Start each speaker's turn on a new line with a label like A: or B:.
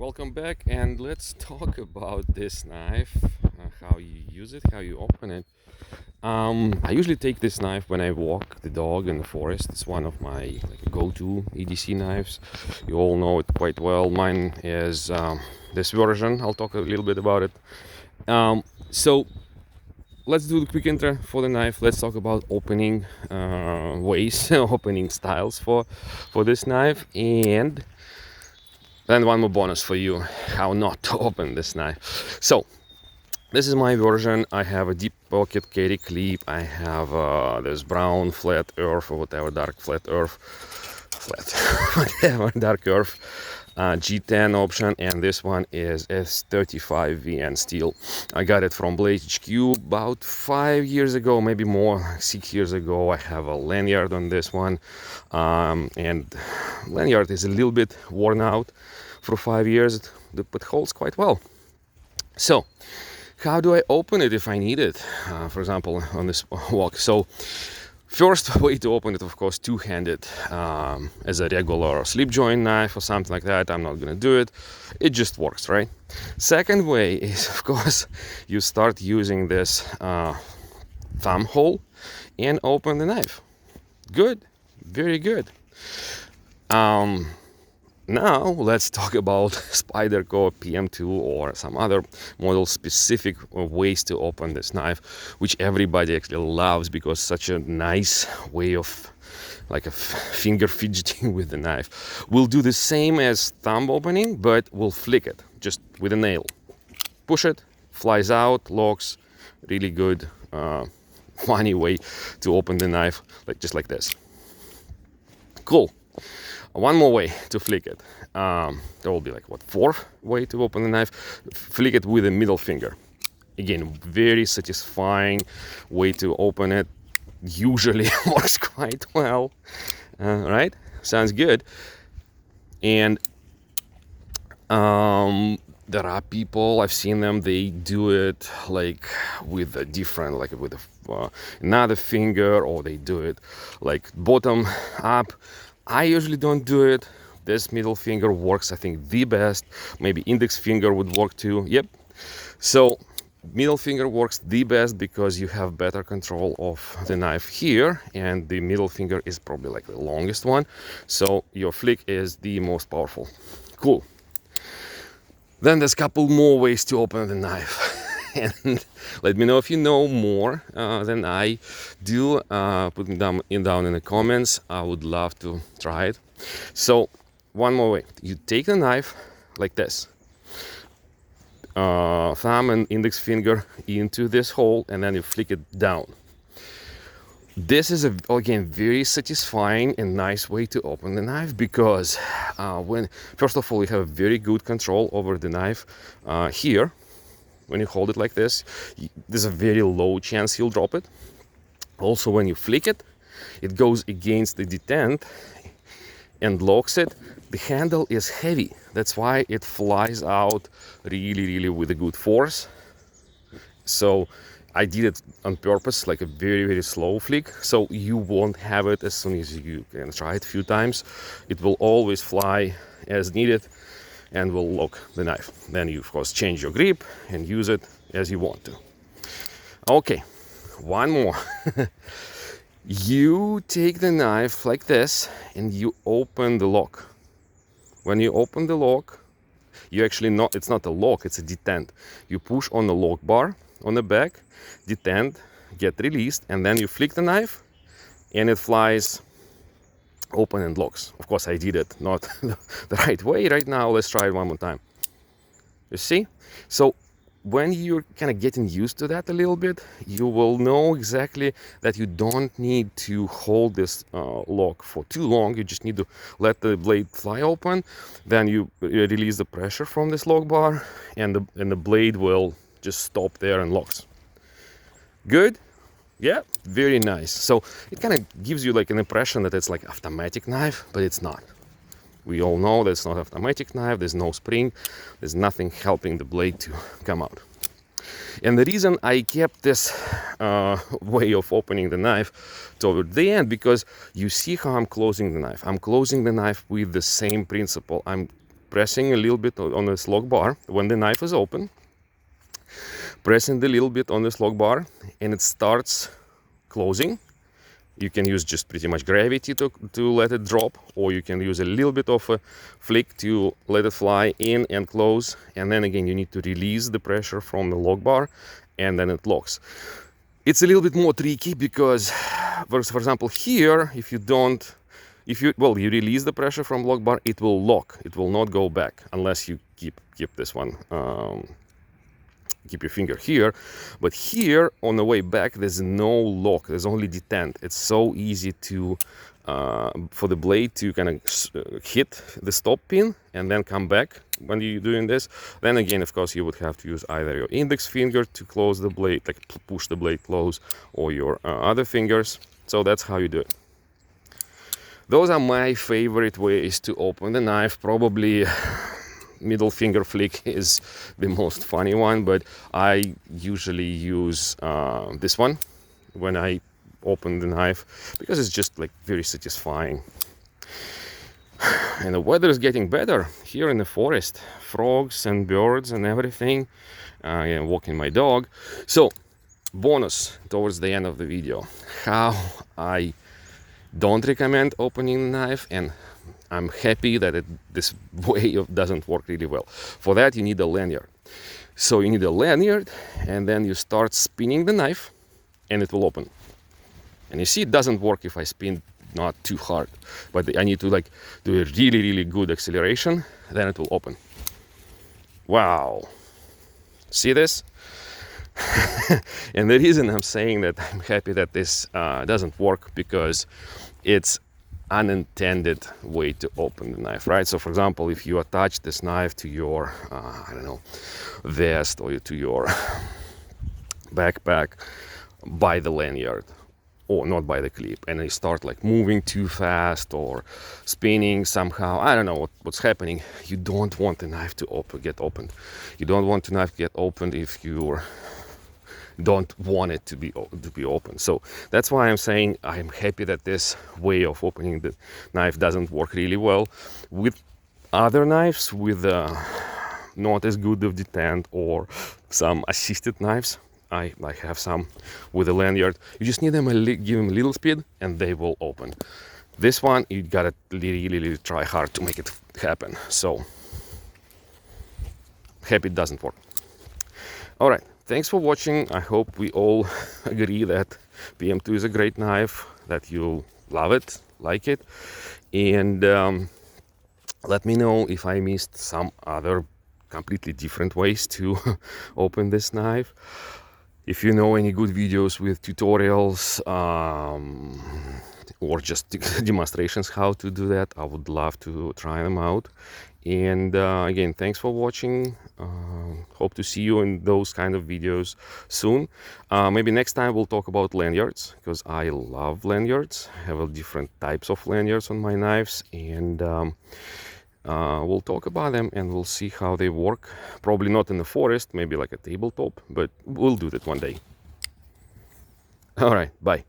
A: Welcome back, and let's talk about this knife, how you use it, how you open it. I usually take this knife when I walk the dog in the forest. It's one of my go-to EDC knives. You all know it quite well. Mine is this version. I'll talk a little bit about it. So let's do the quick intro for the knife. Let's talk about opening ways, opening styles for this knife, and then one more bonus for you, how not to open this knife. So this is my version. I have a deep pocket carry clip. I have this brown flat earth or whatever, dark flat earth, whatever, dark earth G10 option, and this one is S35 VN steel. I got it from Blade HQ about 5 years ago, maybe more, 6 years ago. I have a lanyard on this one, and lanyard is a little bit worn out for 5 years, but holds quite well. So how do I open it if I need it, for example on this walk? So first way to open it, of course, two-handed, as a regular slip joint knife or something like that. I'm not gonna do it. It just works, right? Second way is, of course, you start using this thumb hole and open the knife. Good, very good. Now let's talk about Spyderco PM2 or some other model specific ways to open this knife, which everybody actually loves because such a nice way of like a finger fidgeting with the knife. We'll do the same as thumb opening, but we'll flick it just with a nail. Push it, flies out, locks. Really good, funny way to open the knife, just like this. Cool. One more way to flick it. There will be fourth way to open the knife. Flick it with the middle finger. Again, very satisfying way to open it. Usually works quite well. Right? Sounds good. And there are people, I've seen them, they do it with a different, with another finger, or they do it bottom up. I usually don't do it. This middle finger works, I think, the best. Maybe index finger would work too. Yep. So middle finger works the best because you have better control of the knife here, and the middle finger is probably the longest one. So your flick is the most powerful. Cool. Then there's a couple more ways to open the knife. And let me know if you know more than I do. Put them down in the comments. I would love to try it. So one more way. You take the knife like this. Thumb and index finger into this hole, and then you flick it down. This is, again, very satisfying and nice way to open the knife because first of all, you have very good control over the knife here. When you hold it like this, there's a very low chance you'll drop it. Also, when you flick it, it goes against the detent and locks it. The handle is heavy. That's why it flies out really with a good force. So I did it on purpose, a very slow flick, so you won't have it as soon as you can try it a few times. It will always fly as needed and will lock the knife. Then you, of course, change your grip and use it as you want to. Okay, one more. You take the knife like this and you open the lock. When you open the lock, you actually it's not a lock, it's a detent. You push on the lock bar on the back, detent, get released, and then you flick the knife and it flies open and locks. Of course, I did it not the right way right now. Let's try it one more time. You see? So when you're kind of getting used to that a little bit, you will know exactly that you don't need to hold this lock for too long. You just need to let the blade fly open. Then you release the pressure from this lock bar, and the blade will just stop there and locks. Good? Yeah, very nice. So it kind of gives you an impression that it's automatic knife, but it's not. We all know that it's not automatic knife. There's no spring. There's nothing helping the blade to come out. And the reason I kept this way of opening the knife toward the end, because you see how I'm closing the knife. I'm closing the knife with the same principle. I'm pressing a little bit on this lock bar when the knife is open, pressing a little bit on this lock bar, and it starts closing. You can use just pretty much gravity to let it drop, or you can use a little bit of a flick to let it fly in and close. And then again, you need to release the pressure from the lock bar, and then it locks. It's a little bit more tricky because, for example, here, if you release the pressure from lock bar, it will lock. It will not go back unless you keep this one. Keep your finger here, but here on the way back there's no lock, there's only detent. It's so easy to for the blade to kind of hit the stop pin and then come back when you're doing this. Then again, of course, you would have to use either your index finger to close the blade, like push the blade close, or your other fingers. So that's how you do it. Those are my favorite ways to open the knife. Probably middle finger flick is the most funny one, but I usually use this one when I open the knife because it's just like very satisfying. And the weather is getting better here in the forest, frogs and birds and everything. I'm walking my dog. So bonus towards the end of the video, how I don't recommend opening the knife, and I'm happy that this way doesn't work really well. For that, you need a lanyard. So you need a lanyard, and then you start spinning the knife, and it will open. And you see, it doesn't work if I spin not too hard, but I need to like do a really, really good acceleration, then it will open. Wow. See this? And the reason I'm saying that I'm happy that this doesn't work, because it's unintended way to open the knife, right? So for example, if you attach this knife to your I don't know, vest or to your backpack by the lanyard or not by the clip, and you start like moving too fast or spinning somehow, I don't know what's happening, you don't want the knife to get opened. You don't want the knife to get opened if you don't want it to be open. So that's why I'm saying I'm happy that this way of opening the knife doesn't work really well. With other knives with not as good of detent or some assisted knives, I have some with a lanyard, you just need them give them a little speed and they will open. This one, you gotta really try hard to make it happen. So happy it doesn't work. All right, thanks for watching. I hope we all agree that PM2 is a great knife, that you'll love it, like it, and let me know if I missed some other completely different ways to open this knife. If you know any good videos with tutorials or just demonstrations how to do that, I would love to try them out. And again, thanks for watching. Hope to see you in those kind of videos soon. Maybe next time we'll talk about lanyards, because I love lanyards. I have different types of lanyards on my knives, and we'll talk about them and we'll see how they work. Probably not in the forest, maybe like a tabletop, but we'll do that one day. All right, bye.